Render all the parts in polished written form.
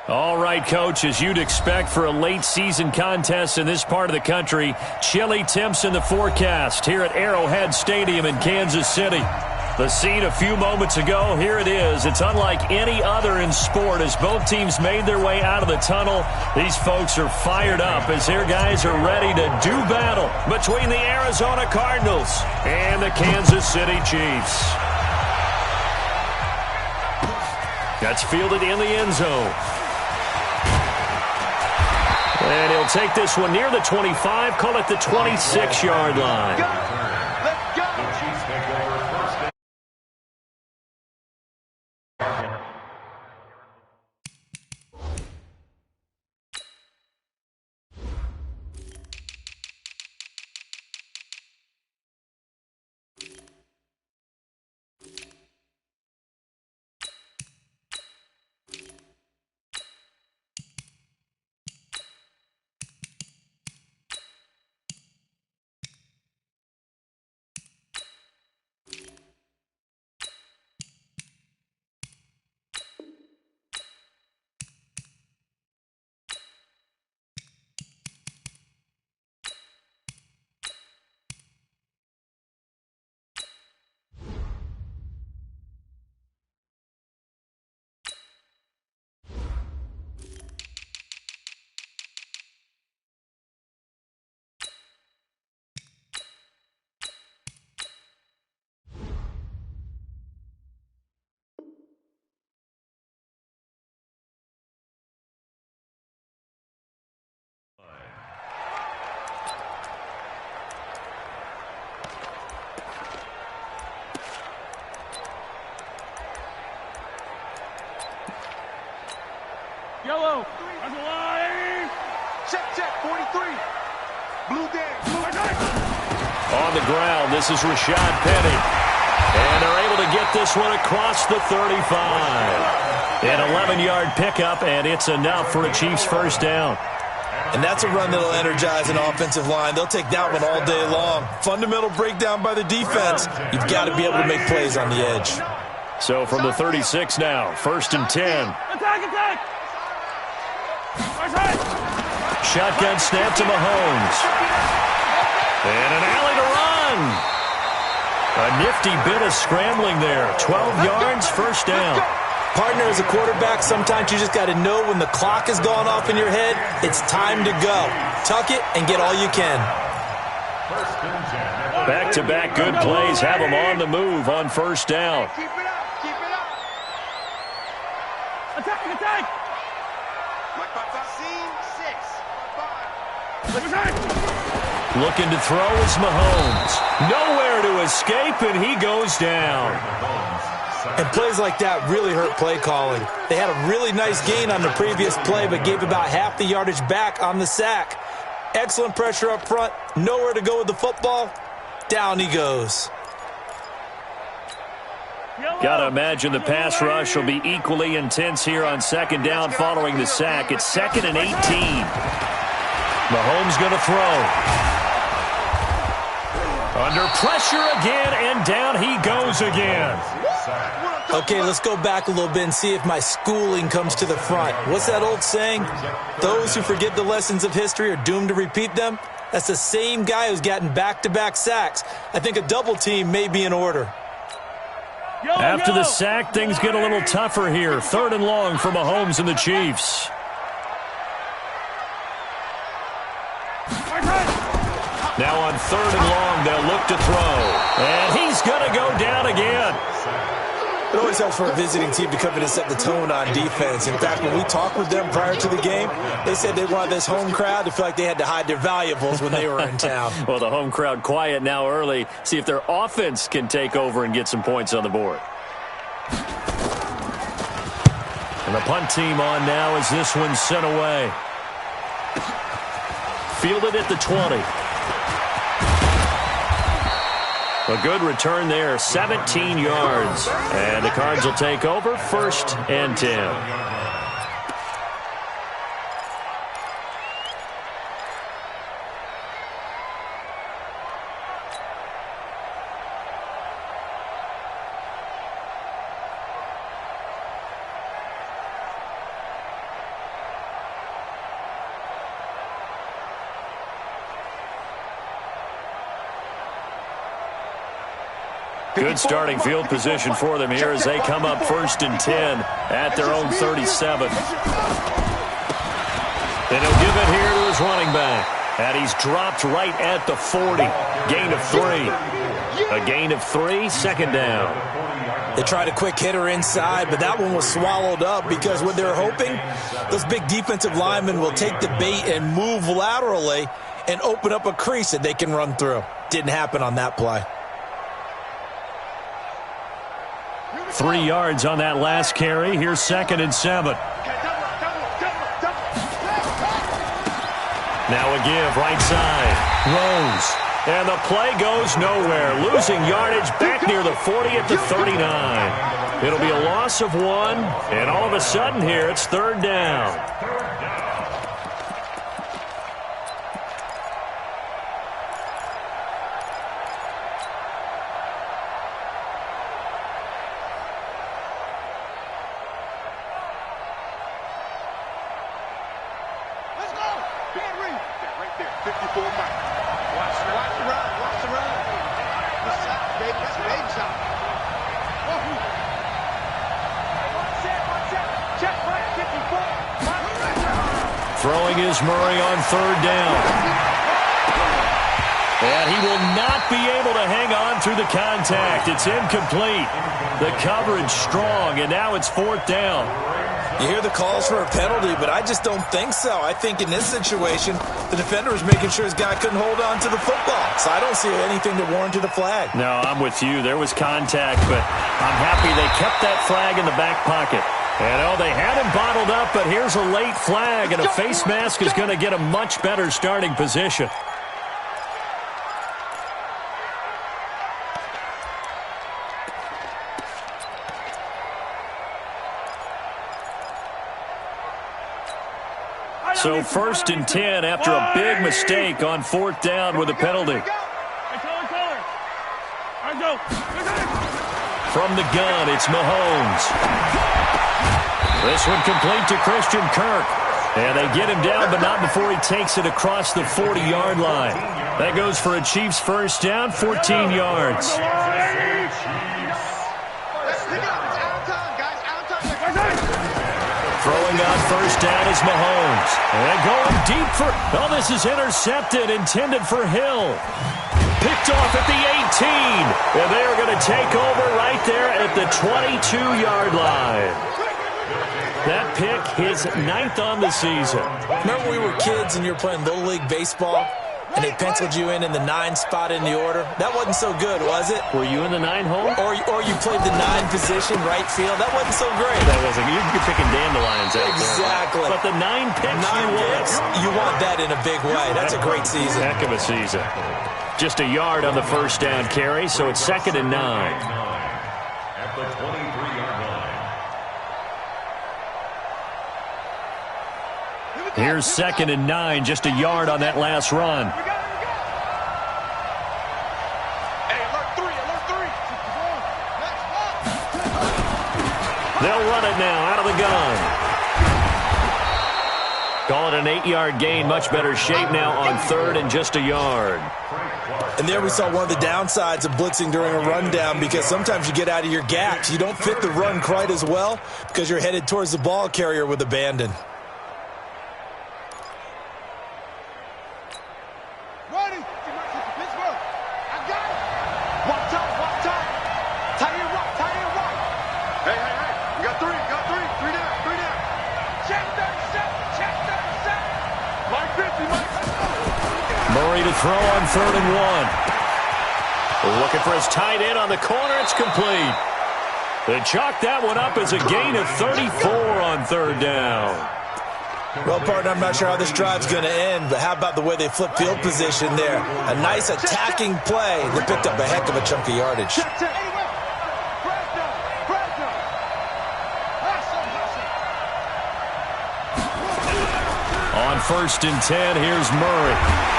All right, Coach, as you'd expect for a late-season contest in this part of the country, chilly temps in the forecast here at Arrowhead Stadium in Kansas City. The scene a few moments ago, here it is. It's unlike any other in sport as both teams made their way out of the tunnel. These folks are fired up as their guys are ready to do battle between the Arizona Cardinals and the Kansas City Chiefs. That's fielded in the end zone. And he'll take this one near the 25, call it the 26-yard line. Let's go. Yellow, on the line. Check, 43. Blue gang. On the ground, this is Rashad Penny. And they're able to get this one across the 35. An 11-yard pickup, and it's enough for a Chiefs first down. And that's a run that'll energize an offensive line. They'll take that one all day long. Fundamental breakdown by the defense. You've got to be able to make plays on the edge. So from the 36 now, 1st and 10. Attack! Shotgun snap to Mahomes. And an alley to run. A nifty bit of scrambling there. 12 yards, first down. Partner, as a quarterback, sometimes you just got to know when the clock has gone off in your head, it's time to go. Tuck it and get all you can. Back-to-back good plays have them on the move on first down. Keep it up. Attack! Looking to throw is Mahomes. Nowhere to escape, and he goes down. And plays like that really hurt play calling. They had a really nice gain on the previous play, but gave about half the yardage back on the sack. Excellent pressure up front. Nowhere to go with the football. Down he goes. Got to imagine the pass rush will be equally intense here on second down following the sack. It's 2nd and 18. Mahomes going to throw. Under pressure again, and down he goes again. Okay, let's go back a little bit and see if my schooling comes to the front. What's that old saying? Those who forget the lessons of history are doomed to repeat them. That's the same guy who's gotten back-to-back sacks. I think a double team may be in order. After the sack, things get a little tougher here. 3rd and long for Mahomes and the Chiefs. Now on 3rd and long, they'll look to throw. And he's going to go down again. It always helps for a visiting team to come in and set the tone on defense. In fact, when we talked with them prior to the game, they said they wanted this home crowd to feel like they had to hide their valuables when they were in town. Well, the home crowd quiet now early. See if their offense can take over and get some points on the board. And the punt team on now as this one's sent away. Fielded at the 20. A good return there, 17 yards. And the Cards will take over, 1st and 10. Good starting field position for them here as they come up 1st and 10 at their own 37. And he'll give it here to his running back. And he's dropped right at the 40. Gain of 3. A gain of 3, 2nd down. They tried a quick hitter inside, but that one was swallowed up because what they're hoping, those big defensive linemen will take the bait and move laterally and open up a crease that they can run through. Didn't happen on that play. 3 yards on that last carry. Here's 2nd and 7. Now a give, right side. Rose. And the play goes nowhere. Losing yardage back near the 40 at the 39. It'll be a loss of 1. And all of a sudden here, it's 3rd down. Throwing is Murray on 3rd down. And he will not be able to hang on through the contact. It's incomplete. The coverage strong, and now it's 4th down. You hear the calls for a penalty, but I just don't think so. I think in this situation, the defender was making sure his guy couldn't hold on to the football. So I don't see anything to warrant the flag. No, I'm with you. There was contact, but I'm happy they kept that flag in the back pocket. And, oh, they had him bottled up, but here's a late flag, and a face mask is going to get a much better starting position. So 1st and 10 after a big mistake on 4th down with a penalty. From the gun, it's Mahomes. This one complete to Christian Kirk. And they get him down, but not before he takes it across the 40-yard line. That goes for a Chiefs 1st down, 14 yards. Throwing on 1st down is Mahomes. And going deep for... Oh, this is intercepted, intended for Hill. Picked off at the 18. And they are going to take over right there at the 22-yard line. That pick, his 9th on the season. Remember we were kids and you were playing Little League Baseball, and they penciled you in the 9 spot in the order? That wasn't so good, was it? Were you in the 9 hole? Or you played the 9 position, right field? That wasn't so great. That wasn't. You're picking dandelions out there. Exactly. But the 9 picks you want that in a big way. That's a great season. Heck of a season. Just a yard on the 1st down carry, so it's 2nd and 9. At the 23-yard line. Here's 2nd and 9, just a yard on that last run. They'll run it now out of the gun. Call it an 8-yard gain, much better shape now on 3rd and just a yard. And there we saw one of the downsides of blitzing during a rundown, because sometimes you get out of your gaps. You don't fit the run quite as well because you're headed towards the ball carrier with abandon. Murray to throw on 3rd and 1. Looking for his tight end on the corner. It's complete. They chalk that one up as a gain of 34 on 3rd down. Well, partner, I'm not sure how this drive's going to end, but how about the way they flip field position there? A nice attacking play that picked up a heck of a chunk of yardage. On 1st and 10, here's Murray.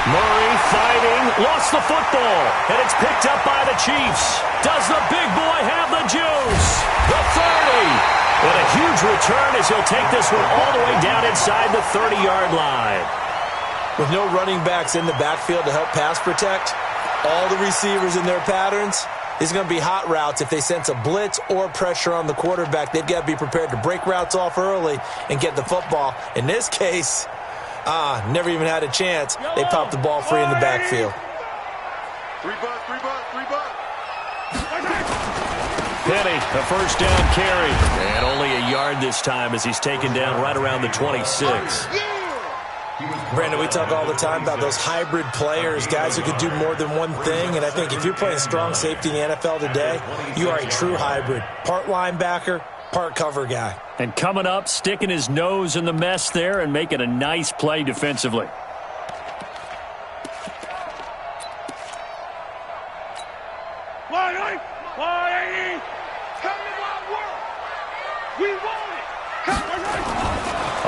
Murray fighting, lost the football, and it's picked up by the Chiefs. Does the big boy have the juice? The 30. And a huge return as he'll take this one all the way down inside the 30-yard line. With no running backs in the backfield to help pass protect, all the receivers in their patterns, These are going to be hot routes. If they sense a blitz or pressure on the quarterback, they've got to be prepared to break routes off early and get the football. In this case, never even had a chance. They popped the ball free in the backfield. 3 bucks, 3 bucks, 3 bucks. Penny, a first down carry. And only a yard this time as he's taken down right around the 26. Brandon, we talk all the time about those hybrid players, guys who could do more than one thing. And I think if you're playing strong safety in the NFL today, you are a true hybrid. Part linebacker, part cover guy. And coming up, sticking his nose in the mess there and making a nice play defensively.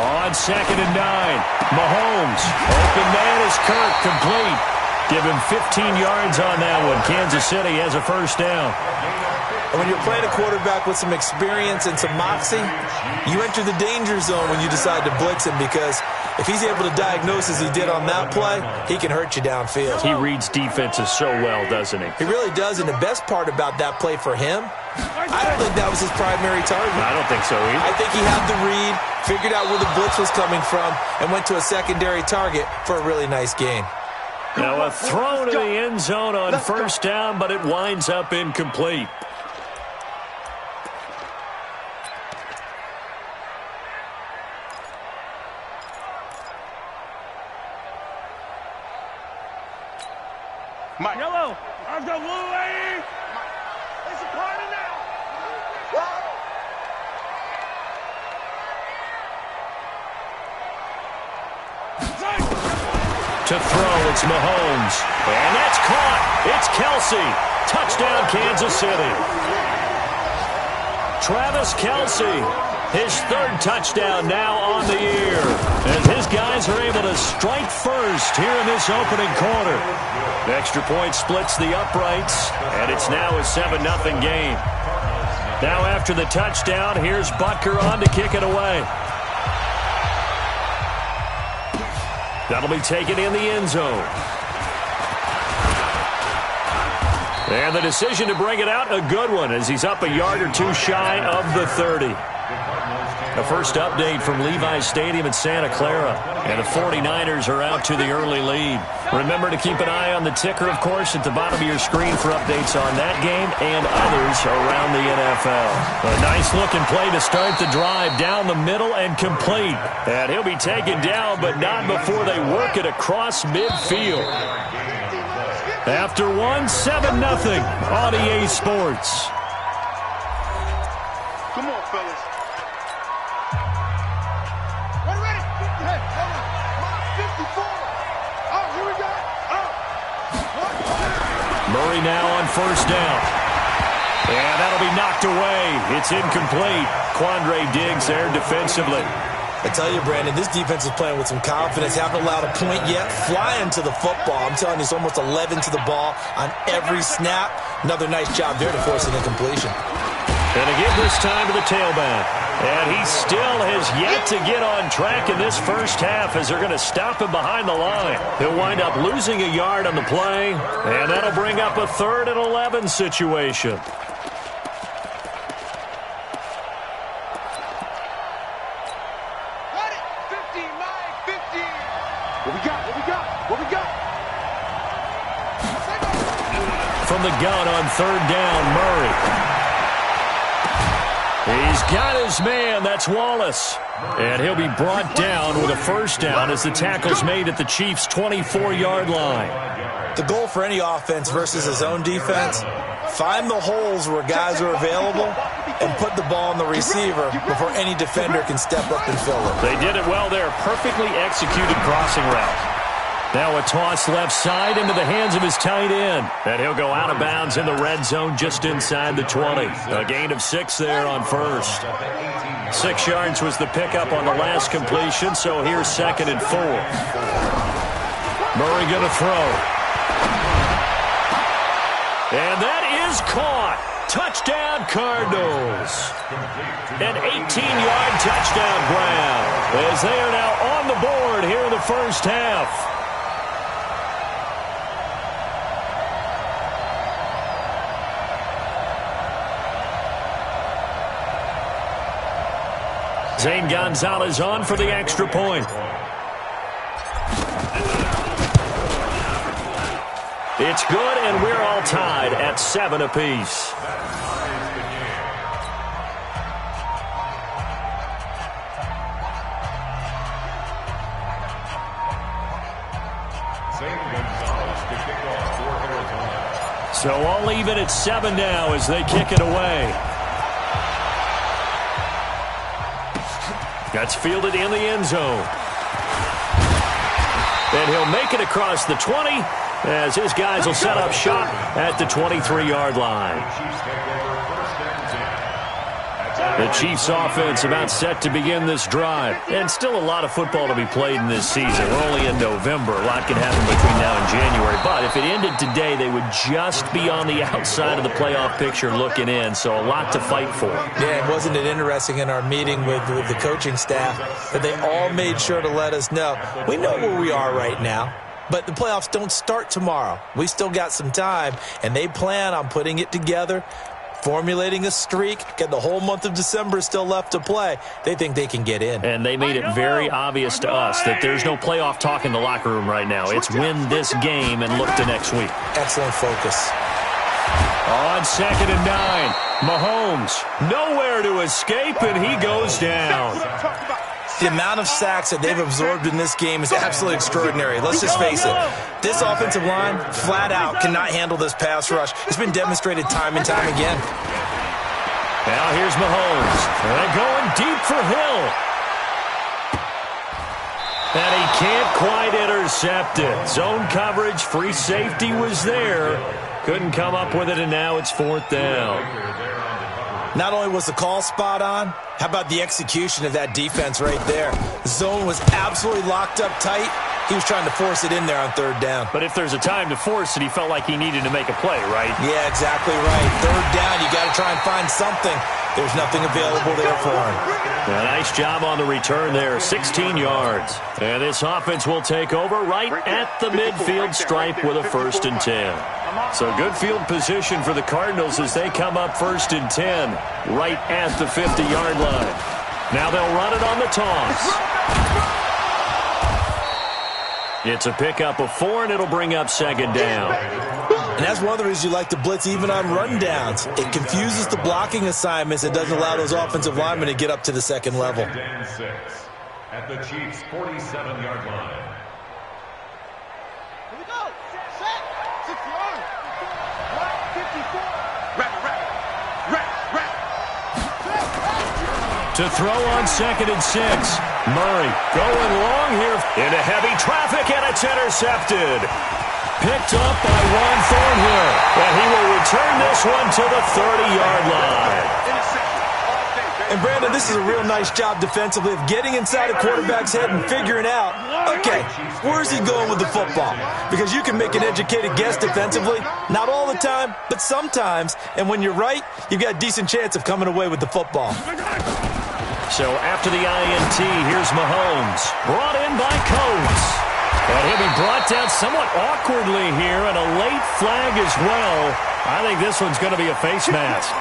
On 2nd and 9, Mahomes. Open man is Kirk, complete. Give him 15 yards on that one. Kansas City has a first down. And when you're playing a quarterback with some experience and some moxie, you enter the danger zone when you decide to blitz him, because if he's able to diagnose as he did on that play, he can hurt you downfield. He reads defenses so well, doesn't he? He really does, and the best part about that play for him, I don't think that was his primary target. I don't think so either. I think he had the read, figured out where the blitz was coming from, and went to a secondary target for a really nice gain. Now a throw to the end zone on first down, but it winds up incomplete. Mike. Yellow. I've got blue, lady. It's a party now. To throw, it's Mahomes. And that's caught. It's Kelsey. Touchdown, Kansas City. Travis Kelsey, his 3rd touchdown now on the year, as his guys are able to strike first here in this opening quarter. The extra point splits the uprights, and it's now a 7-0 game. Now after the touchdown, here's Butker on to kick it away. That'll be taken in the end zone. And the decision to bring it out, a good one, as he's up a yard or two shy of the 30. The first update from Levi's Stadium in Santa Clara. And the 49ers are out to the early lead. Remember to keep an eye on the ticker, of course, at the bottom of your screen for updates on that game and others around the NFL. A nice-looking play to start the drive down the middle and complete. And he'll be taken down, but not before they work it across midfield. After 1, 7-0 on EA Sports. Come on, fellas. Murray now on first down. And that'll be knocked away. It's incomplete. Quandre Diggs there defensively. I tell you, Brandon, this defense is playing with some confidence. Haven't allowed a point yet. Flying to the football. I'm telling you, it's almost 11 to the ball on every snap. Another nice job there to force an incompletion. And to give this time to the tailback. And he still has yet to get on track in this first half, as they're going to stop him behind the line. He'll wind up losing a yard on the play, and that'll bring up a 3rd and 11 situation. Got it. 15, Mike. 15. What we got? What we got? What we got? From the gun on 3rd down, Murray. He's got his man. That's Wallace. And he'll be brought down with a first down as the tackle's made at the Chiefs' 24-yard line. The goal for any offense versus his own defense, find the holes where guys are available and put the ball on the receiver before any defender can step up and fill it. They did it well there. Perfectly executed crossing route. Now a toss left side into the hands of his tight end. And he'll go out of bounds in the red zone just inside the 20. A gain of 6 there on first. 6 yards was the pickup on the last completion, so here's 2nd and 4. Murray going to throw. And that is caught. Touchdown, Cardinals. An 18-yard touchdown grab, as they are now on the board here in the first half. Zane Gonzalez on for the extra point. It's good, and we're all tied at 7 apiece. So all even at 7 now as they kick it away. That's fielded in the end zone. And he'll make it across the 20 as his guys will set up shop at the 23-yard line. The Chiefs offense about set to begin this drive. And still a lot of football to be played in this season. We're only in November. A lot can happen between now and January. But if it ended today, they would just be on the outside of the playoff picture looking in. So a lot to fight for. Yeah, wasn't it interesting in our meeting with the coaching staff that they all made sure to let us know, we know where we are right now. But the playoffs don't start tomorrow. We still got some time, and they plan on putting it together, formulating a streak, get the whole month of December still left to play. They think they can get in. And they made it very obvious to us that there's no playoff talk in the locker room right now. It's win this game and look to next week. Excellent focus. On 2nd and 9, Mahomes nowhere to escape, and he goes down. The amount of sacks that they've absorbed in this game is absolutely extraordinary. Let's just face it. This offensive line, flat out, cannot handle this pass rush. It's been demonstrated time and time again. Now here's Mahomes. They're going deep for Hill. And he can't quite intercept it. Zone coverage, free safety was there. Couldn't come up with it, and now it's 4th down. Not only was the call spot on, how about the execution of that defense right there? The zone was absolutely locked up tight. He was trying to force it in there on 3rd down. But if there's a time to force it, he felt like he needed to make a play, right? Yeah, exactly right. 3rd down, you got to try and find something. There's nothing available there for him. A nice job on the return there, 16 yards. And this offense will take over right at the midfield stripe with a 1st and 10. So good field position for the Cardinals as they come up 1st and 10 right at the 50-yard line. Now they'll run it on the toss. It's a pickup of 4, and it'll bring up 2nd down. And that's one of the reasons you like to blitz even on rundowns. It confuses the blocking assignments. It doesn't allow those offensive linemen to get up to the 2nd level. At the Chiefs' 47-yard line. Here we go. Set. 6 yards. 54. To throw on 2nd and 6. Murray going long here into heavy traffic, and it's intercepted. Picked up by Juan Thornhill, and he will return this one to the 30-yard line. And Brandon, this is a real nice job defensively of getting inside a quarterback's head and figuring out, okay, where's he going with the football? Because you can make an educated guess defensively, not all the time, but sometimes. And when you're right, you've got a decent chance of coming away with the football. So after the INT, here's Mahomes, brought in by Coates. And he'll be brought down somewhat awkwardly here, and a late flag as well. I think this one's going to be a face mask.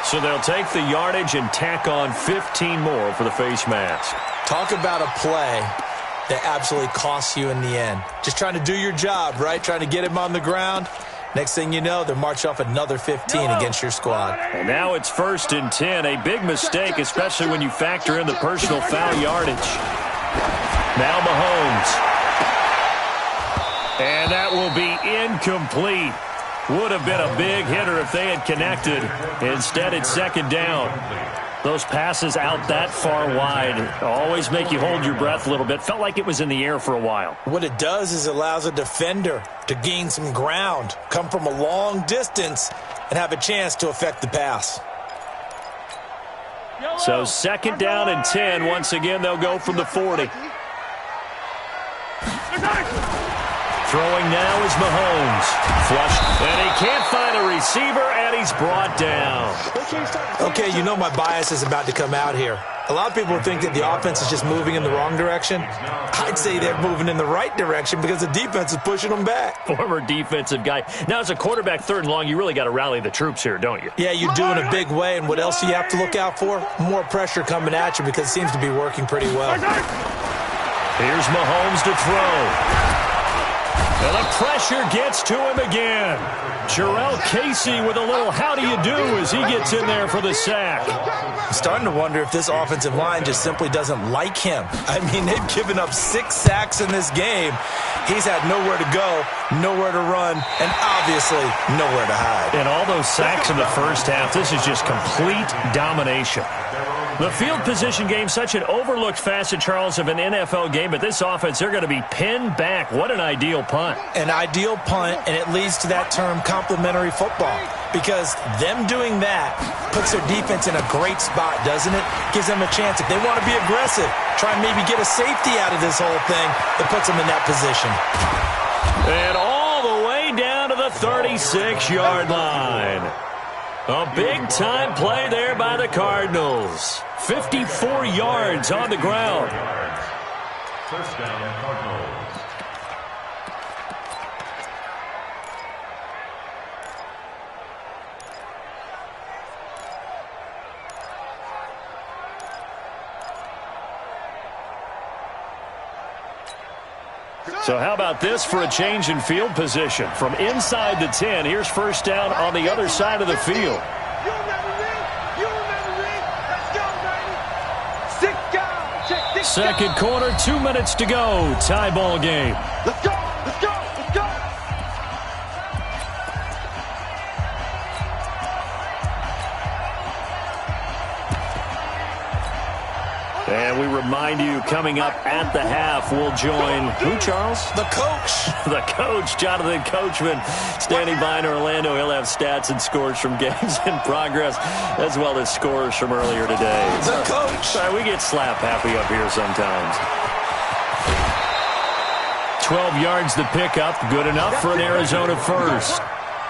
So they'll take the yardage and tack on 15 more for the face mask. Talk about a play that absolutely costs you in the end. Just trying to do your job, right? Trying to get him on the ground. Next thing you know, they're marching off another 15 against your squad. And now it's 1st and 10. A big mistake, especially when you factor in the personal foul yardage. Now Mahomes. And that will be incomplete. Would have been a big hitter if they had connected. Instead, it's 2nd down. Those passes out that far wide always make you hold your breath a little bit. Felt like it was in the air for a while. What it does is it allows a defender to gain some ground, come from a long distance, and have a chance to affect the pass. So 2nd down and 10. Once again, they'll go from the 40. Throwing now is Mahomes. Flush, and he can't find a receiver, and he's brought down. Okay, you know my bias is about to come out here. A lot of people think that the offense is just moving in the wrong direction. I'd say they're moving in the right direction because the defense is pushing them back. Former defensive guy. Now, as a quarterback, 3rd and long, you really got to rally the troops here, don't you? Yeah, you do in a big way, and what else do you have to look out for? More pressure coming at you because it seems to be working pretty well. Here's Mahomes to throw. And the pressure gets to him again. Jarrell Casey with a little how do you do as he gets in there for the sack. I'm starting to wonder if this offensive line just simply doesn't like him. I mean, they've given up 6 sacks in this game. He's had nowhere to go, nowhere to run, and obviously nowhere to hide. And all those sacks in the first half, this is just complete domination. The field position game, such an overlooked facet, Charles, of an NFL game, but this offense, they're going to be pinned back. What an ideal punt. An ideal punt, and it leads to that term complementary football, because them doing that puts their defense in a great spot, doesn't it? Gives them a chance. If they want to be aggressive, try and maybe get a safety out of this whole thing, it puts them in that position. And all the way down to the 36-yard line. A big-time play there by the Cardinals. 54 yards on the ground. First down, Cardinals. So how about this for a change in field position? From inside the 10, here's first down on the other side of the field. Second quarter, 2 minutes to go. Tie ball game. Let's go, let's go, let's go. And we remind you, coming up at the half, we'll join who, Charles? The coach. The coach, Jonathan Coachman, standing by in Orlando. He'll have stats and scores from games in progress, as well as scores from earlier today. The coach. Sorry, we get slap happy up here sometimes. 12 yards the pickup, good enough for an Arizona first.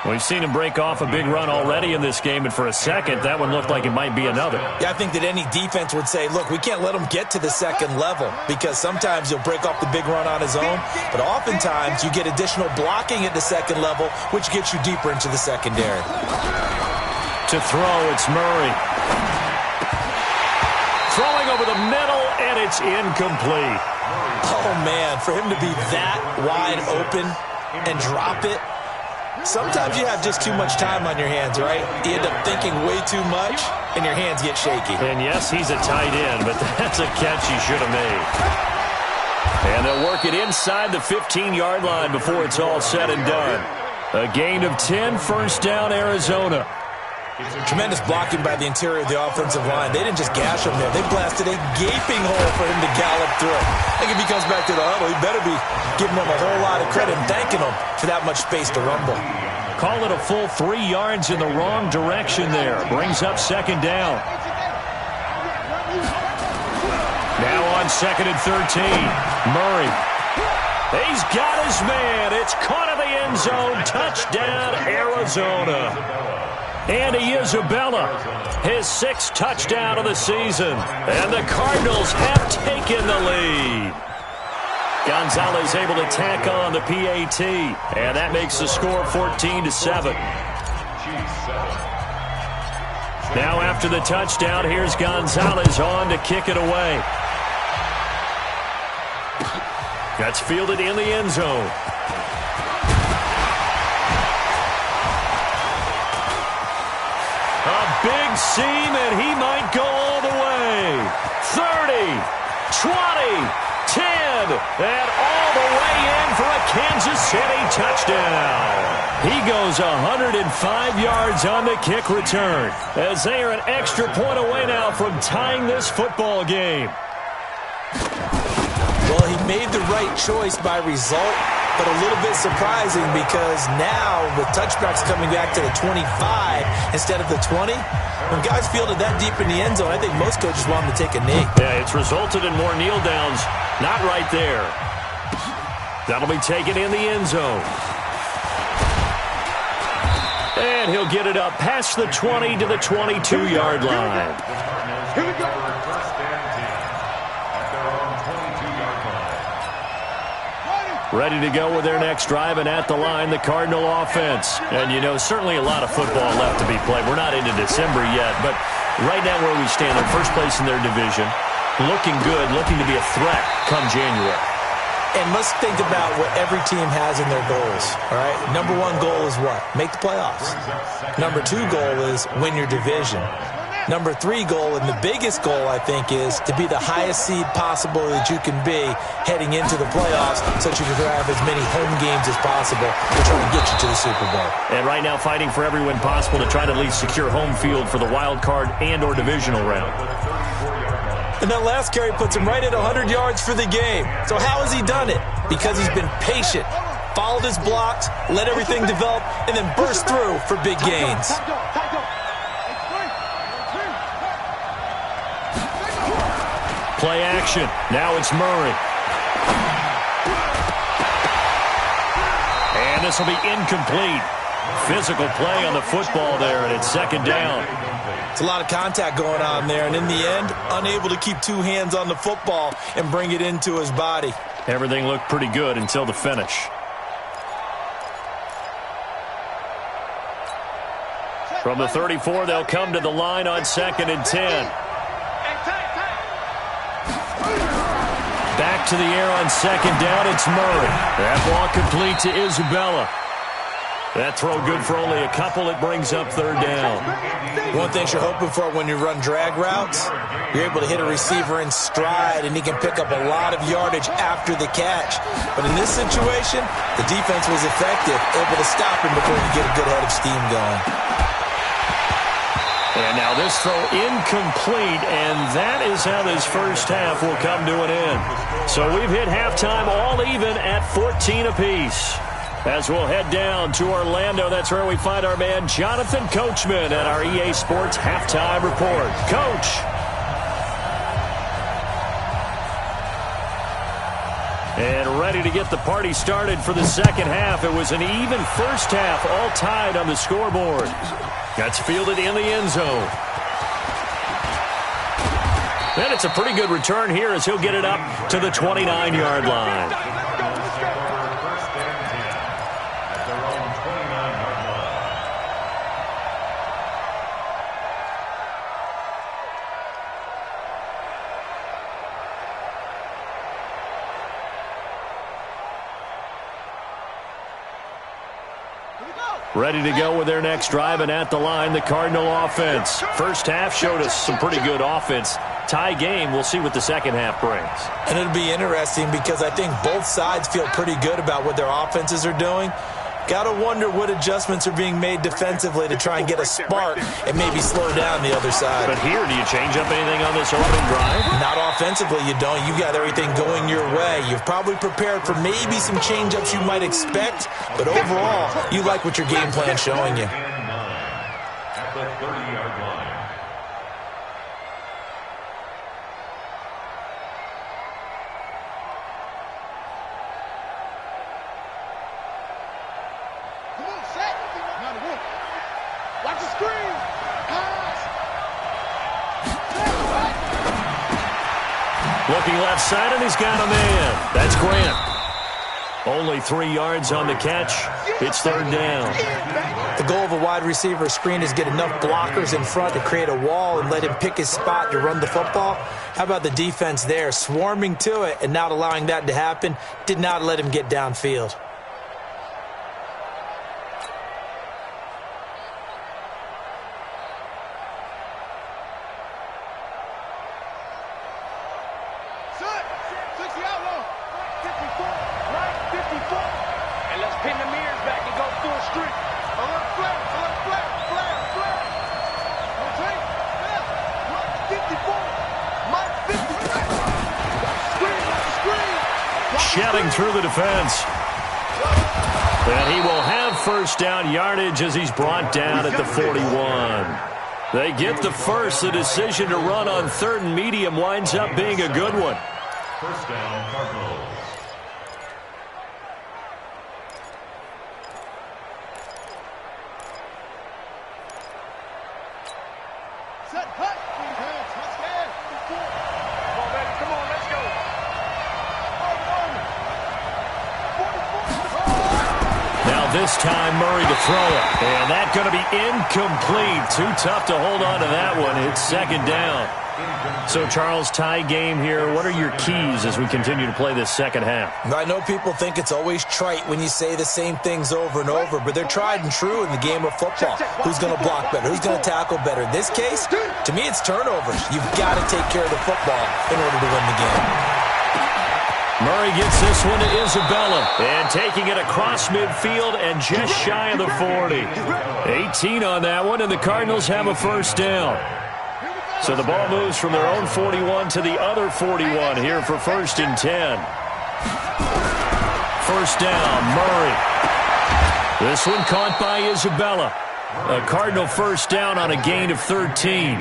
We've seen him break off a big run already in this game, and for a second, that one looked like it might be another. Yeah, I think that any defense would say, look, we can't let him get to the second level, because sometimes he'll break off the big run on his own, but oftentimes you get additional blocking at the second level, which gets you deeper into the secondary. To throw, it's Murray. Throwing over the middle, and it's incomplete. Oh, man, for him to be that wide open and drop it, sometimes you have just too much time on your hands, right? You end up thinking way too much, and your hands get shaky. And yes, he's a tight end, but that's a catch he should have made. And they'll work it inside the 15-yard line before it's all said and done. A gain of 10, first down, Arizona. Tremendous blocking by the interior of the offensive line. They didn't just gash him there. They blasted a gaping hole for him to gallop through. I think if he comes back to the huddle, he better be giving them a whole lot of credit and thanking them for that much space to rumble. Call it a full 3 yards in the wrong direction there. Brings up second down. Now on second and 13. Murray. He's got his man. It's caught in the end zone. Touchdown, Arizona. Andy Isabella, his 6th touchdown of the season. And the Cardinals have taken the lead. Gonzalez able to tack on the PAT. And that makes the score 14-7. Now after the touchdown, here's Gonzalez on to kick it away. That's fielded in the end zone. A big seam, and he might go all the way. 30, 20, 10, and all the way in for a Kansas City touchdown. He goes 105 yards on the kick return, as they are an extra point away now from tying this football game. Well, he made the right choice by result, but a little bit surprising because now with touchbacks coming back to the 25 instead of the 20, when guys fielded that deep in the end zone, I think most coaches want them to take a knee. Yeah, it's resulted in more kneel downs. Not right there. That'll be taken in the end zone. And he'll get it up past the 20 to the 22-yard line. Here we go. Ready to go with their next drive, and at the line, the Cardinal offense. And, you know, certainly a lot of football left to be played. We're not into December yet, but right now where we stand, they're first place in their division, looking good, looking to be a threat come January. And let's think about what every team has in their goals, all right? Number one goal is what? Make the playoffs. Number two goal is win your division. Number three goal, and the biggest goal, I think, is to be the highest seed possible that you can be heading into the playoffs so that you can have as many home games as possible to try to get you to the Super Bowl. And right now fighting for every win possible to try to at least secure home field for the wild card and or divisional round. And that last carry puts him right at 100 yards for the game. So how has he done it? Because he's been patient, followed his blocks, let everything develop, and then burst through for big gains. Play action. Now it's Murray. And this will be incomplete. Physical play on the football there, and it's second down. It's a lot of contact going on there, and in the end, unable to keep two hands on the football and bring it into his body. Everything looked pretty good until the finish. From the 34, they'll come to the line on 2nd and 10. Back to the air on 2nd down, it's Murray. That ball complete to Isabella. That throw good for only a couple. It brings up 3rd down. One thing you're hoping for when you run drag routes, you're able to hit a receiver in stride, and he can pick up a lot of yardage after the catch. But in this situation, the defense was effective, able to stop him before he get a good head of steam going. And now this throw incomplete, and that is how this first half will come to an end. So we've hit halftime all even at 14 apiece. As we'll head down to Orlando, that's where we find our man Jonathan Coachman at our EA Sports Halftime Report. Coach. And ready to get the party started for the second half. It was an even first half, all tied on the scoreboard. That's fielded in the end zone. And it's a pretty good return here as he'll get it up to the 29-yard line. Ready to go with their next drive, and at the line, the Cardinal offense. First half showed us some pretty good offense. Tie game, we'll see what the second half brings. And it'll be interesting because I think both sides feel pretty good about what their offenses are doing. Got to wonder what adjustments are being made defensively to try and get a spark and maybe slow down the other side. But here, do you change up anything on this opening drive? Not offensively, you don't. You got everything going your way. You've probably prepared for maybe some change-ups you might expect, but overall, you like what your game plan's showing you. At the 30-yard line. Watch the screen. Looking left side, and he's got a man. That's Grant. Only 3 yards on the catch. It's 3rd down. The goal of a wide receiver screen is get enough blockers in front to create a wall and let him pick his spot to run the football. How about the defense there, swarming to it and not allowing that to happen? Did not let him get downfield. Shedding through the defense. And he will have first down yardage as he's brought down at the 41. They get the first. The decision to run on 3rd and medium winds up being a good one. First down, Cardinals. Set, hut. Let's get. Come on, baby. Come on, let's go. this time Murray to throw it. And that's going to be incomplete. Too tough to hold on to that one. It's second down. So, Charles, tie game here. What are your keys as we continue to play this second half? I know people think it's always trite when you say the same things over and over, but they're tried and true in the game of football. Who's going to block better? Who's going to tackle better? In this case, to me, it's turnovers. You've got to take care of the football in order to win the game. Murray gets this one to Isabella, and taking it across midfield and just shy of the 40. 18 on that one, and the Cardinals have a first down. So the ball moves from their own 41 to the other 41 here for 1st and 10. First down, Murray. This one caught by Isabella. A Cardinal first down on a gain of 13.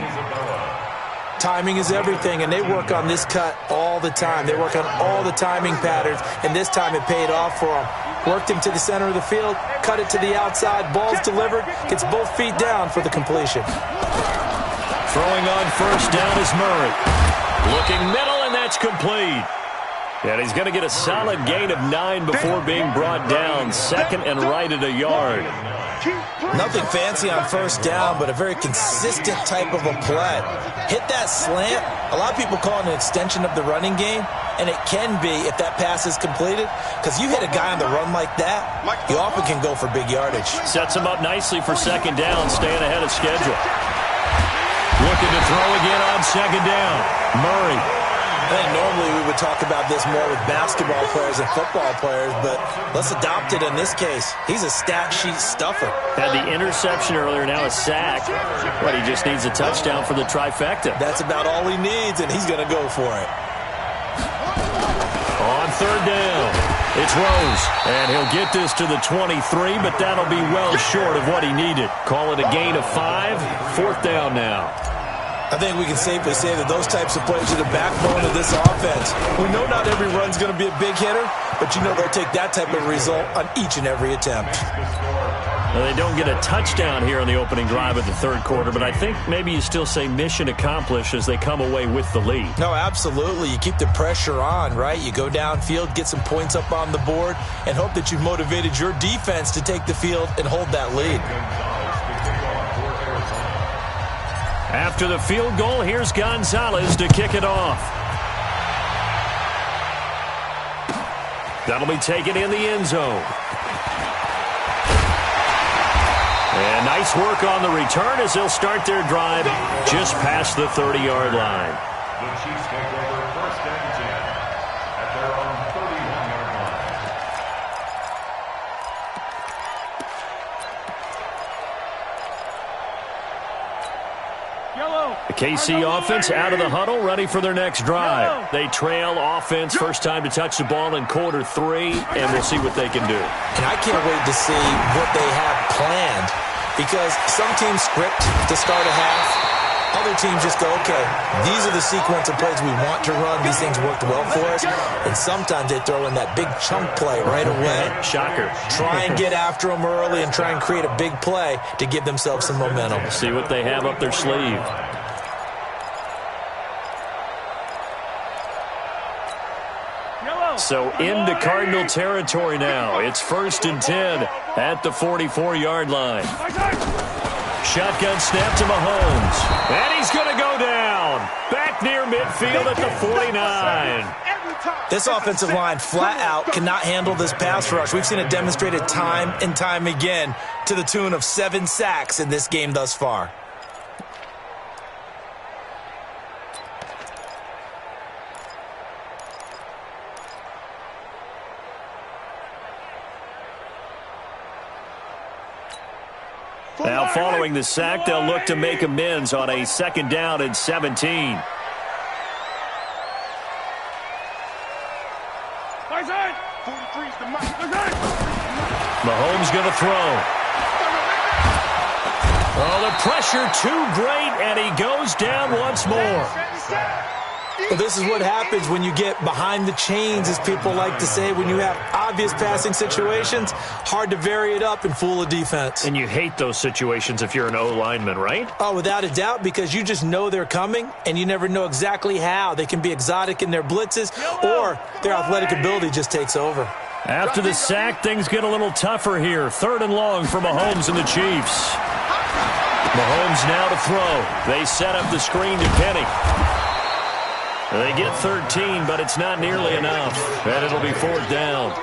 Timing is everything, and they work on this cut all the time. They work on all the timing patterns, and this time it paid off for them. Worked him to the center of the field, cut it to the outside, ball's delivered, gets both feet down for the completion. Throwing on first down is Murray. Looking middle, and that's complete. And he's going to get a solid gain of 9 before being brought down. Second and right at a yard. Nothing fancy on first down, but a very consistent type of a play. Hit that slant. A lot of people call it an extension of the running game, and it can be if that pass is completed, because you hit a guy on the run like that, you often can go for big yardage. Sets him up nicely for second down, staying ahead of schedule. Looking to throw again on second down. Murray. I think normally we would talk about this more with basketball players and football players, but let's adopt it in this case. He's a stat sheet stuffer. Had the interception earlier, now a sack. But he just needs a touchdown for the trifecta. That's about all he needs, and he's going to go for it. On third down, it's Rose. And he'll get this to the 23, but that'll be well short of what he needed. Call it a gain of 5. Fourth down now. I think we can safely say that those types of plays are the backbone of this offense. We know not every run's going to be a big hitter, but you know they'll take that type of result on each and every attempt. Well, they don't get a touchdown here in the opening drive of the third quarter, but I think maybe you still say mission accomplished as they come away with the lead. No, absolutely. You keep the pressure on, right? You go downfield, get some points up on the board, and hope that you've motivated your defense to take the field and hold that lead. After the field goal, here's Gonzalez to kick it off. That'll be taken in the end zone. And nice work on the return as they'll start their drive just past the 30-yard line. The Chiefs take over 1st and 10 at their own 31-yard line. The KC offense out of the huddle, ready for their next drive. They trail offense, first time to touch the ball in quarter 3, and we'll see what they can do. And I can't wait to see what they have planned, because some teams script to start a half. Other teams just go, okay, these are the sequence of plays we want to run. These things worked well for us. And sometimes they throw in that big chunk play right away. Shocker. Try and get after them early and try and create a big play to give themselves some momentum. See what they have up their sleeve. So into Cardinal territory now. It's 1st and 10 at the 44-yard line. Shotgun snap to Mahomes. And he's going to go down. Back near midfield at the 49. This offensive line flat out cannot handle this pass rush. We've seen it demonstrated time and time again to the tune of 7 sacks in this game thus far. Now following the sack, they'll look to make amends on a 2nd down and 17. Mahomes going to throw. Oh, the pressure too great, and he goes down once more. Well, this is what happens when you get behind the chains, as people like to say. When you have obvious passing situations, hard to vary it up and fool a defense. And you hate those situations if you're an O-lineman, right? Oh, without a doubt, because you just know they're coming, and you never know exactly how. They can be exotic in their blitzes, or their athletic ability just takes over. After the sack, things get a little tougher here. 3rd and long for Mahomes and the Chiefs. Mahomes now to throw. They set up the screen to Penny. They get 13, but it's not nearly enough. And it'll be 4th down.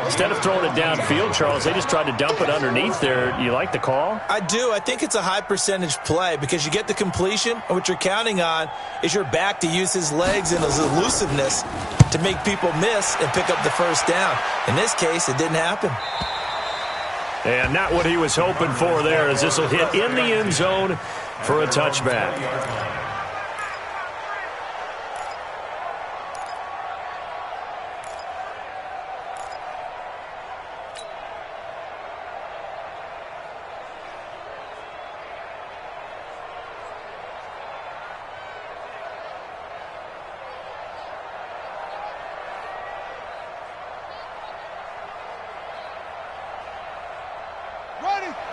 Instead of throwing it downfield, Charles, they just tried to dump it underneath there. You like the call? I do. I think it's a high percentage play because you get the completion, and what you're counting on is your back to use his legs and his elusiveness to make people miss and pick up the 1st down. In this case, it didn't happen. And not what he was hoping for there, as this will hit in the end zone for a touchback.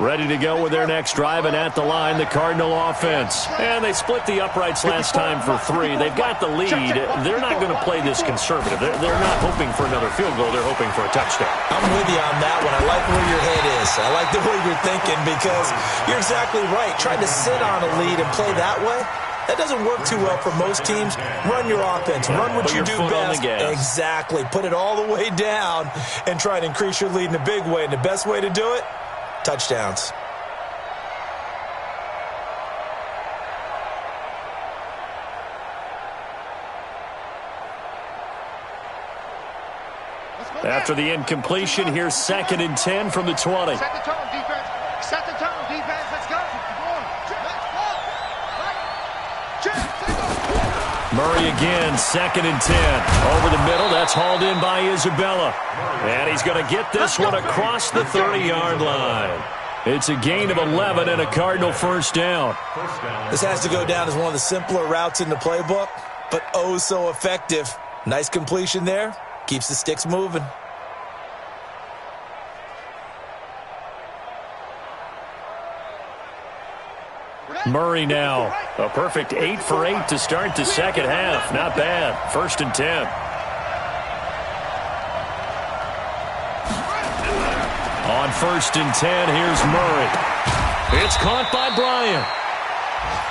Ready to go with their next drive, and at the line, the Cardinal offense. And they split the uprights last time for 3. They've got the lead. They're not going to play this conservative. They're not hoping for another field goal. They're hoping for a touchdown. I'm with you on that one. I like where your head is. I like the way you're thinking because you're exactly right. Trying to sit on a lead and play that way, that doesn't work too well for most teams. Run your offense. Run what you do best. Exactly. Put it all the way down and try to increase your lead in a big way. And the best way to do it, touchdowns. After the incompletion, here's 2nd and 10 from the 20. Set the tone, defense. Set the tone, defense. Let's go. Murray again, 2nd and 10. Over the middle, that's hauled in by Isabella. And he's going to get this one across the 30-yard line. It's a gain of 11 and a Cardinal 1st down. This has to go down as one of the simpler routes in the playbook, but oh so effective. Nice completion there. Keeps the sticks moving. Murray now. A perfect 8 for 8 to start the second half. Not bad. 1st and 10. On 1st and 10, here's Murray. It's caught by Bryant.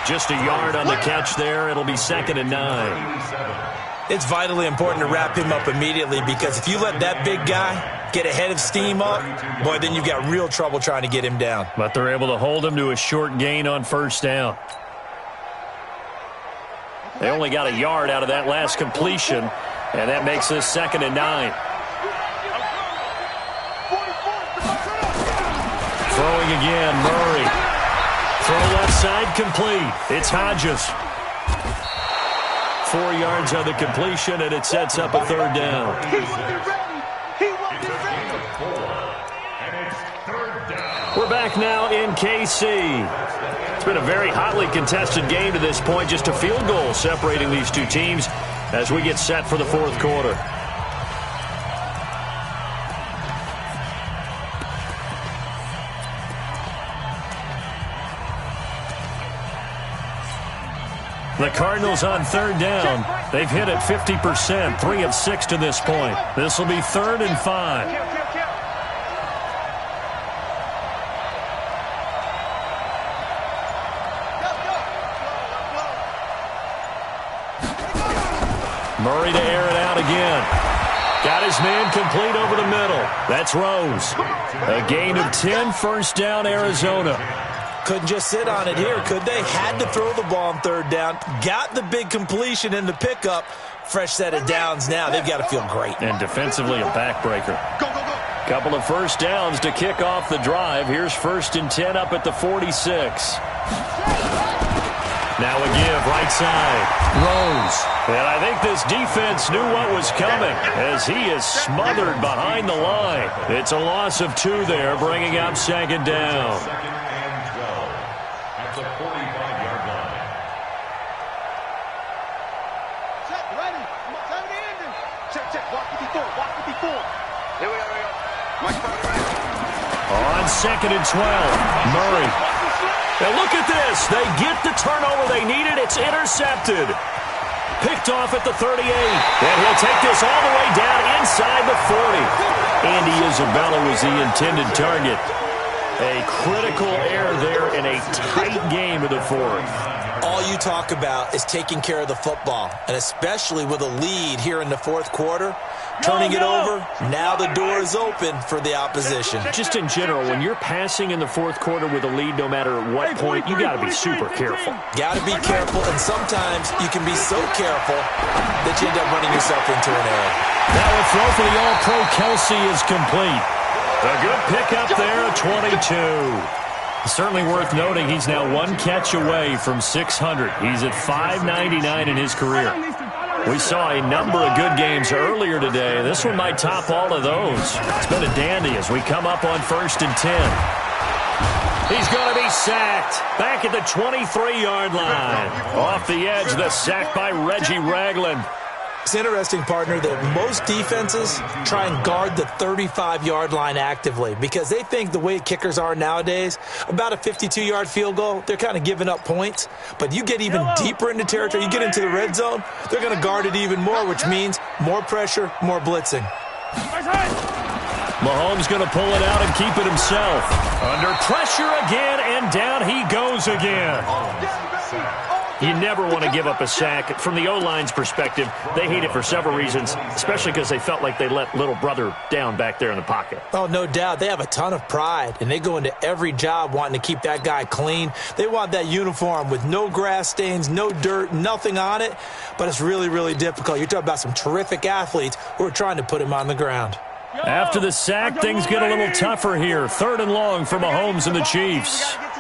Just a yard on the catch there. It'll be 2nd and 9. It's vitally important to wrap him up immediately because if you let that big guy get ahead of steam up, boy, then you've got real trouble trying to get him down. But they're able to hold him to a short gain on 1st down. They only got a yard out of that last completion, and that makes this 2nd and 9. Throwing again, Murray. Throw left side complete. It's Hodges. 4 yards on the completion, and it sets up a 3rd down. We're back now in KC. It's been a very hotly contested game to this point. Just a field goal separating these two teams as we get set for the 4th quarter. The Cardinals on 3rd down. They've hit it 50%, 3 of 6 to this point. This will be 3rd and 5. Murray to air it out again. Got his man complete over the middle. That's Rose. A gain of 10, 1st down, Arizona. Couldn't just sit on it here, could they? Had to throw the ball on 3rd down. Got the big completion in the pickup. Fresh set of downs now. They've got to feel great. And defensively a backbreaker. Couple of 1st downs to kick off the drive. Here's 1st and 10 up at the 46. Now a give, right side. Rose. And I think this defense knew what was coming as he is smothered behind the line. It's a loss of 2 there, bringing up 2nd down. At the 45-yard line. Check, ready. Come on, turn it in. Check. Walk 54. Here we go. On 2nd and 12, Murray. And look at this. They get the turnover they needed. It's intercepted. Picked off at the 38. And he'll take this all the way down inside the 40. Andy Isabella was the intended target. A critical error there in a tight game of the fourth. All you talk about is taking care of the football, and especially with a lead here in the fourth quarter. Turning it over, now the door is open for the opposition. Just in general, when you're passing in the fourth quarter with a lead, no matter what point, you got to be super careful. Got to be careful, and sometimes you can be so careful that you end up running yourself into an error. That will throw for the All-Pro Kelsey is complete. A good pickup there, 22. Certainly worth noting he's now one catch away from 600. He's at 599 in his career. We saw a number of good games earlier today. This one might top all of those. It's been a dandy as we come up on 1st and 10. He's going to be sacked back at the 23-yard line. Off the edge, the sack by Reggie Ragland. It's interesting, partner, that most defenses try and guard the 35-yard line actively because they think the way kickers are nowadays, about a 52-yard field goal, they're kind of giving up points. But you get even deeper into territory, you get into the red zone, they're going to guard it even more, which means more pressure, more blitzing. Mahomes going to pull it out and keep it himself. Under pressure again, and down he goes again. You never want to give up a sack. From the O-line's perspective, they hate it for several reasons, especially because they felt like they let little brother down back there in the pocket. Oh, no doubt. They have a ton of pride, and they go into every job wanting to keep that guy clean. They want that uniform with no grass stains, no dirt, nothing on it, but it's really, really difficult. You're talking about some terrific athletes who are trying to put him on the ground. After the sack, things get a little tougher here. 3rd and long for Mahomes and the Chiefs. Let's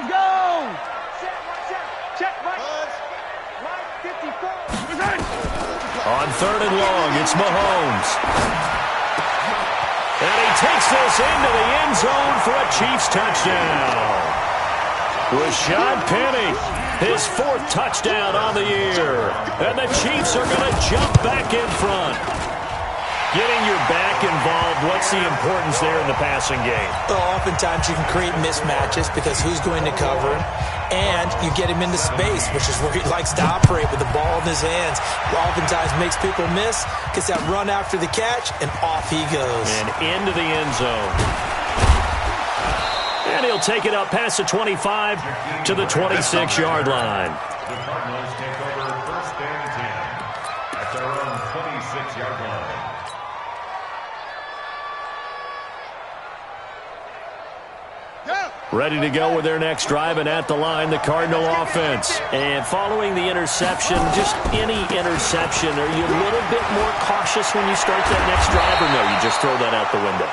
go! Check, right. Right, 54. On 3rd and long, it's Mahomes. And he takes this into the end zone for a Chiefs touchdown. Rashad Penny, his 4th touchdown on the year. And the Chiefs are going to jump back in front. Getting your back involved, what's the importance there in the passing game? Well, oftentimes you can create mismatches because who's going to cover him, and you get him into space, which is where he likes to operate with the ball in his hands. Oftentimes makes people miss, gets that run after the catch, and off he goes. And into the end zone. And he'll take it up past the 25 to the 26-yard line. The Cardinals take over 1st and 10 at their own 26-yard line. Ready to go with their next drive, and at the line, the Cardinal offense. And following the interception, just any interception, are you a little bit more cautious when you start that next drive, or no, you just throw that out the window?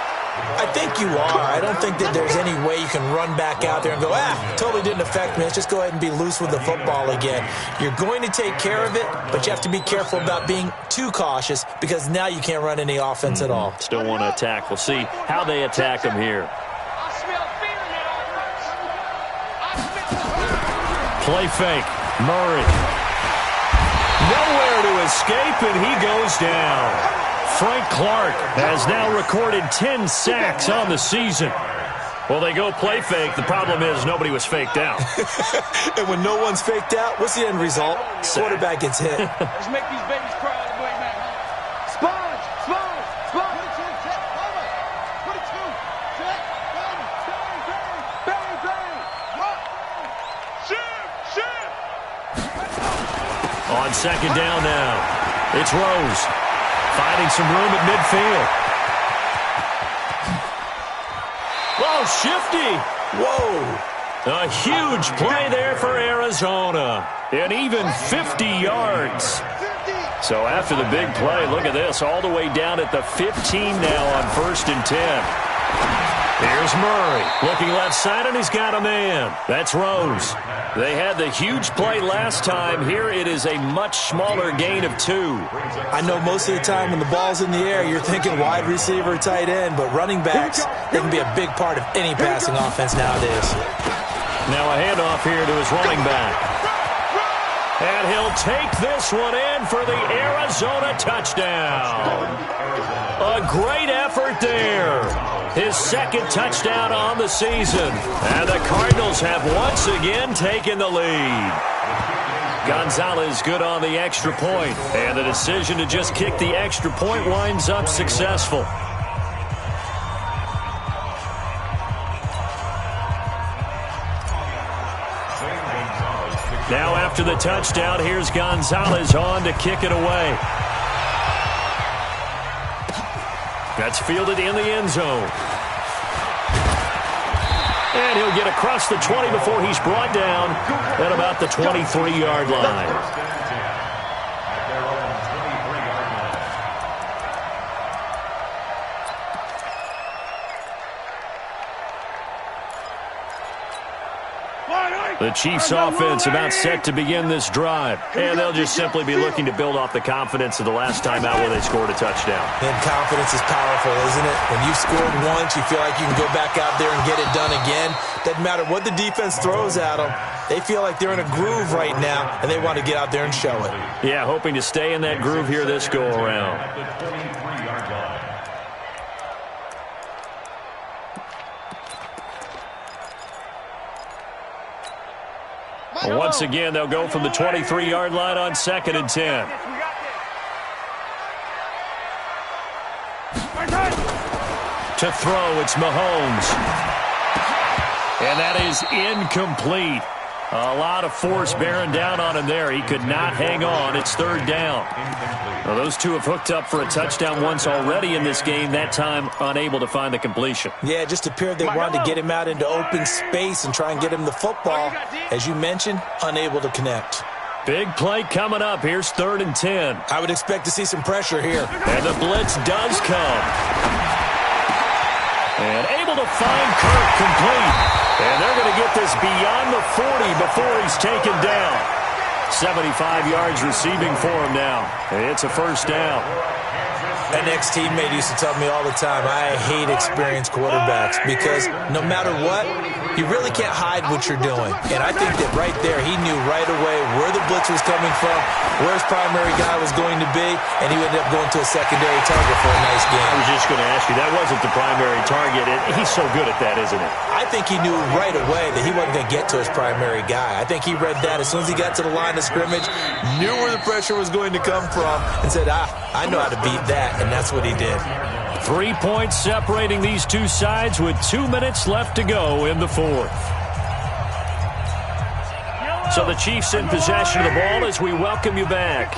I think you are. I don't think that there's any way you can run back out there and go, totally didn't affect me. Let's just go ahead and be loose with the football again. You're going to take care of it, but you have to be careful about being too cautious because now you can't run any offense at all. Still want to attack. We'll see how they attack him here. Play fake. Murray. Nowhere to escape, and he goes down. Frank Clark has now recorded 10 sacks on the season. Well, they go play fake. The problem is nobody was faked out. And when no one's faked out, what's the end result? Quarterback gets hit. Let's make these babies cry all the way back. Sponge! Sponge! Sponge! 22! Check! Bang! Bang! What? Shoot! On 2nd down now, it's Rose. Finding some room at midfield. Whoa, shifty. Whoa. A huge play there for Arizona. And even 50 yards. So after the big play, look at this. All the way down at the 15 now on 1st and 10. Here's Murray. Looking left side, and he's got a man. That's Rose. They had the huge play last time. Here it is a much smaller gain of 2. I know most of the time when the ball's in the air, you're thinking wide receiver, tight end, but running backs, they can be a big part of any passing offense nowadays. Now a handoff here to his running back. And he'll take this one in for the Arizona touchdown. A great effort there. His 2nd touchdown on the season. And the Cardinals have once again taken the lead. Gonzalez good on the extra point, and the decision to just kick the extra point winds up successful. Now after the touchdown, here's Gonzalez on to kick it away. That's fielded in the end zone. And he'll get across the 20 before he's brought down at about the 23-yard line. The Chiefs offense about set to begin this drive. And they'll just simply be looking to build off the confidence of the last time out where they scored a touchdown. And confidence is powerful, isn't it? When you've scored once, you feel like you can go back out there and get it done again. Doesn't matter what the defense throws at them. They feel like they're in a groove right now, and they want to get out there and show it. Yeah, hoping to stay in that groove here this go-around. Once again, they'll go from the 23-yard line on 2nd and 10. To throw, it's Mahomes. And that is incomplete. A lot of force bearing down on him there. He could not hang on. It's 3rd down. Well, those two have hooked up for a touchdown once already in this game, that time unable to find the completion. Yeah, it just appeared they wanted to get him out into open space and try and get him the football. As you mentioned, unable to connect. Big play coming up. Here's 3rd and 10. I would expect to see some pressure here. And the blitz does come. And able to find Kirk complete. And they're going to get this beyond the 40 before he's taken down. 75 yards receiving for him now. It's a 1st down. An ex-teammate used to tell me all the time, I hate experienced quarterbacks because no matter what, you really can't hide what you're doing. And I think that right there, he knew right away where the blitz was coming from, where his primary guy was going to be, and he ended up going to a secondary target for a nice game. I was just going to ask you, that wasn't the primary target. He's so good at that, isn't it? I think he knew right away that he wasn't going to get to his primary guy. I think he read that as soon as he got to the line of scrimmage, knew where the pressure was going to come from, and said, I know how to beat that, and that's what he did. 3 points separating these two sides with 2 minutes left to go in the 4th. So the Chiefs in possession of the ball as we welcome you back.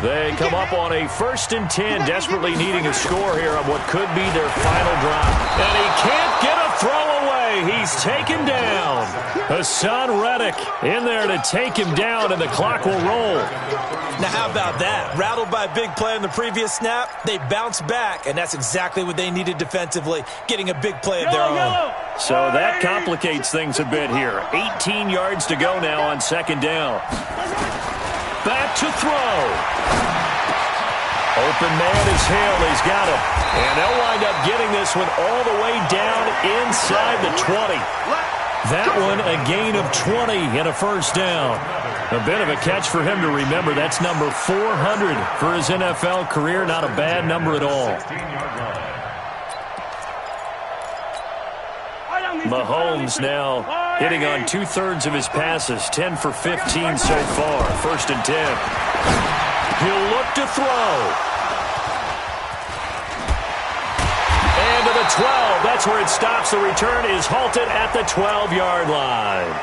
They come up on a 1st and 10, desperately needing a score here on what could be their final drive. And he can't get a throw away. He's taken down. Hassan Reddick in there to take him down, and the clock will roll. Now, how about that? Rattled by a big play on the previous snap, they bounce back, and that's exactly what they needed defensively, getting a big play of their own. So that complicates things a bit here. 18 yards to go now on 2nd down. Back to throw. Open man is Hill. He's got him. And they'll wind up getting this one all the way down inside the 20. That one a gain of 20 and a 1st down. A bit of a catch for him to remember. That's number 400 for his NFL career. Not a bad number at all. Mahomes now hitting on 2/3 of his passes. 10 for 15 so far. 1st and 10. He'll look to throw. And to the 12. That's where it stops. The return is halted at the 12-yard line.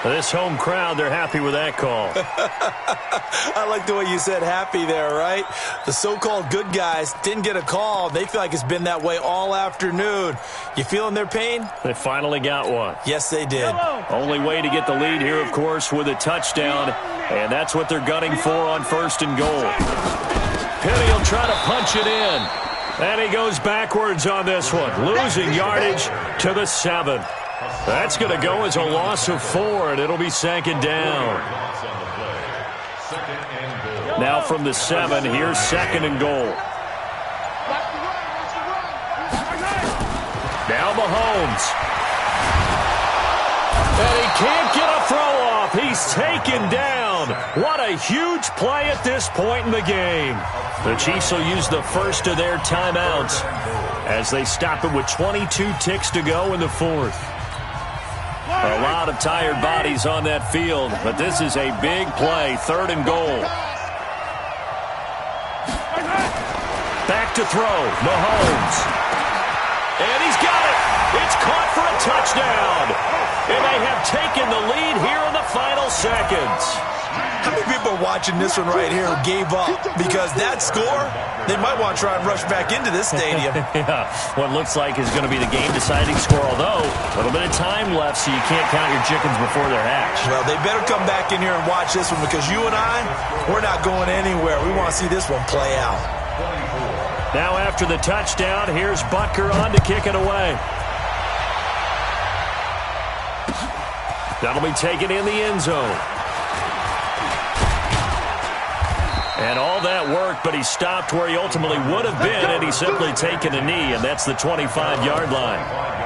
This home crowd, they're happy with that call. I like the way you said happy there, right? The so-called good guys didn't get a call. They feel like it's been that way all afternoon. You feeling their pain? They finally got one. Yes, they did. Only way to get the lead here, of course, with a touchdown. And that's what they're gunning for on 1st and goal. Penny will try to punch it in. And he goes backwards on this one. Losing yardage to the 7. That's going to go as a loss of 4, and it'll be 2nd down. Now from the 7, here's 2nd and goal. Now Mahomes. And he can't get a throw off. He's taken down. What a huge play at this point in the game. The Chiefs will use the first of their timeouts as they stop it with 22 ticks to go in the 4th. A lot of tired bodies on that field, but this is a big play, 3rd and goal. Back to throw, Mahomes. And he's got it. It's caught for a touchdown. And they have taken the lead here in the final seconds. How many people are watching this one right here who gave up? Because that score, they might want to try and rush back into this stadium. Yeah, what looks like is going to be the game-deciding score, although a little bit of time left, so you can't count your chickens before they're hatched. Well, they better come back in here and watch this one, because you and I, we're not going anywhere. We want to see this one play out. Now after the touchdown, here's Butker on to kick it away. That'll be taken in the end zone. And all that worked, but he stopped where he ultimately would have been, and he's simply taken a knee, and that's the 25-yard line.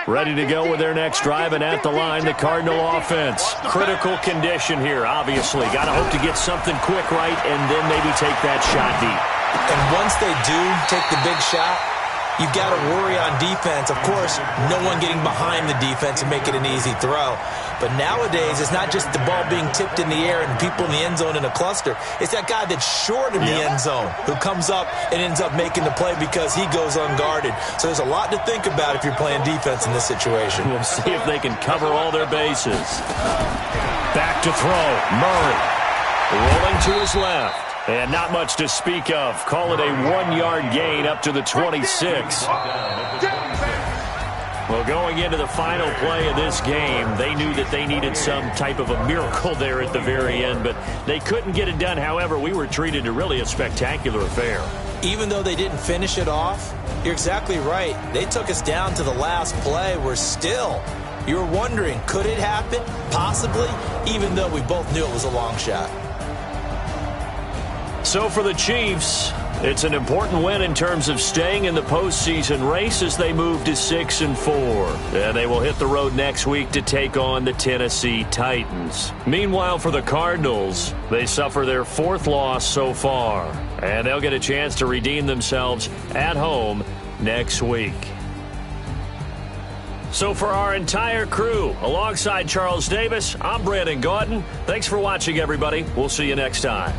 Ready to go with their next drive, and at the line, the Cardinal offense. Critical condition here, obviously. Got to hope to get something quick right and then maybe take that shot deep. And once they do take the big shot, you've got to worry on defense. Of course, no one getting behind the defense and make it an easy throw. But nowadays, it's not just the ball being tipped in the air and people in the end zone in a cluster. It's that guy that's short in the end zone who comes up and ends up making the play because he goes unguarded. So there's a lot to think about if you're playing defense in this situation. We'll see if they can cover all their bases. Back to throw. Murray rolling to his left. And not much to speak of. Call it a 1-yard gain up to the 26. Well, going into the final play of this game, they knew that they needed some type of a miracle there at the very end, but they couldn't get it done. However, we were treated to really a spectacular affair. Even though they didn't finish it off, you're exactly right. They took us down to the last play. We're still, you're wondering, could it happen? Possibly, even though we both knew it was a long shot. So for the Chiefs, it's an important win in terms of staying in the postseason race as they move to 6-4. And they will hit the road next week to take on the Tennessee Titans. Meanwhile, for the Cardinals, they suffer their 4th loss so far. And they'll get a chance to redeem themselves at home next week. So for our entire crew, alongside Charles Davis, I'm Brandon Gaudin. Thanks for watching, everybody. We'll see you next time.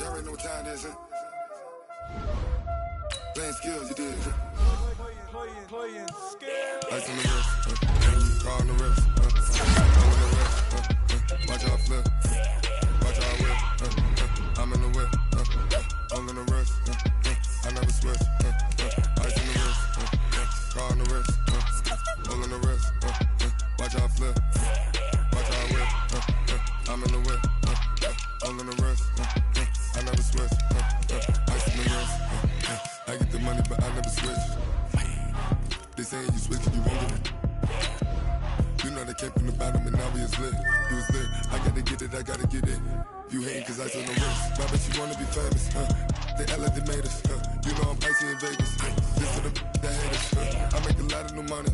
Y'all already know what time it is, huh? Playing skills, you did. Playing skills. Ice on the wrist, car on the wrist, all on the wrist, watch out flip, watch out whip, I'm in the whip, all on the wrist, I never switch, ice on the wrist, car on the wrist, all on the wrist, watch out flip, watch out whip, I'm in the whip, all on the wrist, I never switch, ice on the wrist, I get the money but I never switch. They saying you switching, you won't get it. You know they came from the bottom and now we is lit. You was lit, I gotta get it, I gotta get it. You hating cause I took no risk. I bet you wanna be famous, They act like they made us, You know I'm icy in Vegas, This for the that hate us, I make a lot of new money,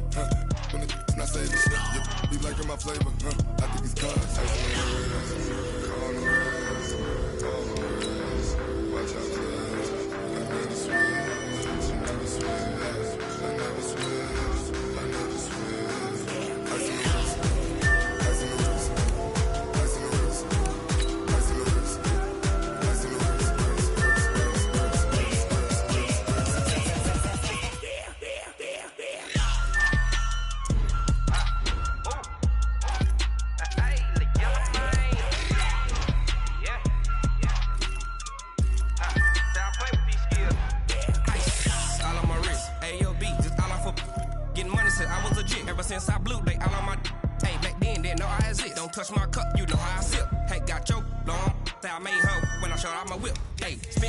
When it's not saving, You be liking my flavor, I think it's cause ice on the wrist, on the wrist, on the wrist. Watch out for this, I never switch, I never switch. I never switch, I never switch. Ice in the wrist, ice in the wrist, ice in the wrist, ice in the wrist, ice in the wrist, since I blew, they all on my hey, back then, didn't know I exist. Don't touch my cup, you know how I sip. Hey, got your long, say I made her when I showed out my whip. Hey, spin